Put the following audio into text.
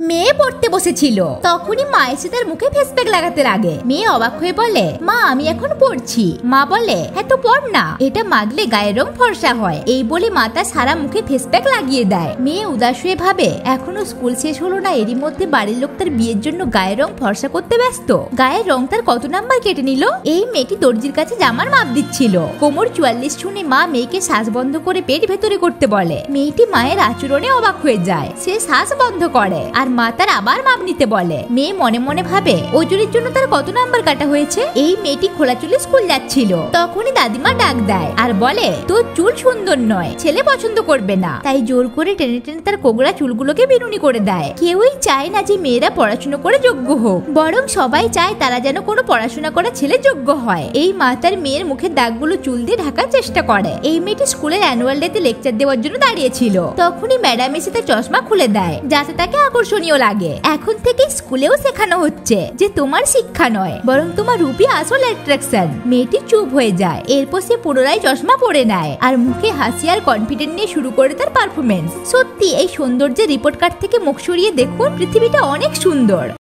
মেয়ে পড়তে বসেছিল, তখনই মা এসে তার মুখে ফেস প্যাক লাগাতে লাগে। মেয়ে অবাক হয়ে বলে, মা আমি এখন পড়ছি। মা বলে, হ্যাঁ তো পড় না, এটা মাখলে গায়ের রং ফর্সা হয়। এই বলে মা তার সারা মুখে ফেস প্যাক লাগিয়ে দেয়। মেয়ে উদাস হয়ে ভাবে, এখনো স্কুল শেষ হলো না, এরই মধ্যে বাড়ির লোক তার বিয়ের জন্য গায়ের রং ফর্সা করতে ব্যস্ত। গায়ের রং তার কত নাম্বার কেটে নিল। এই মেয়েটি দর্জির কাছে জামার মাপ দিচ্ছিল। কোমর 44 শুনে মা মেয়েকে শ্বাস বন্ধ করে পেট ভেতরে করতে বলে। মেয়েটি মায়ের আচরণে অবাক হয়ে যায়। সে শ্বাস বন্ধ করে আর মা তার আবার মাপ নিতে বলে। মেয়ে মনে মনে ভাবে, ওজনের জন্য তার কত নাম্বার কাটা হয়েছে। এই মেয়েটি খোলা চুলে স্কুল যাচ্ছিল, তখনই দাদিমা ডাক দেয় আর বলে, তোর চুল সুন্দর নয়, ছেলে পছন্দ করবে না। তাই জোর করে টেনে টেনে তার কোগড়া চুলগুলোকে বিনুনি করে দেয়। কেউই চায় না যে মেয়েরা পড়াশোনা করে যোগ্য হোক, বরং সবাই চায় তারা যেন কোনো পড়াশোনা করা ছেলে যোগ্য হয়। এই মা তার মেয়ের মুখের দাগগুলো চুল দিয়ে ঢাকার চেষ্টা করে। এই মেয়েটি স্কুলের অ্যানুয়াল ডেতে লেকচার দেওয়ার জন্য দাঁড়িয়েছিল, তখনই ম্যাডাম এসে তার চশমা খুলে দেয় যাতে তাকে আকর্ষণীয় লাগে। এখন থেকে স্কুলেও শেখানো হচ্ছে যে তোমার শিক্ষা নয়, বরং তোমার রূপই আসল অ্যাট্রাকশন। মেয়েটি চুপ হয়ে যায়। এরপর সে পুনরায় চশমা পরে নেয় আর মুখে হাসি আর কনফিডেন্ট নিয়ে শুরু করে তার পারফরমেন্স। সত্যি এই সৌন্দর্যের রিপোর্ট কার্ড থেকে মুখ সরিয়ে দেখুন, পৃথিবীটা অনেক সুন্দর।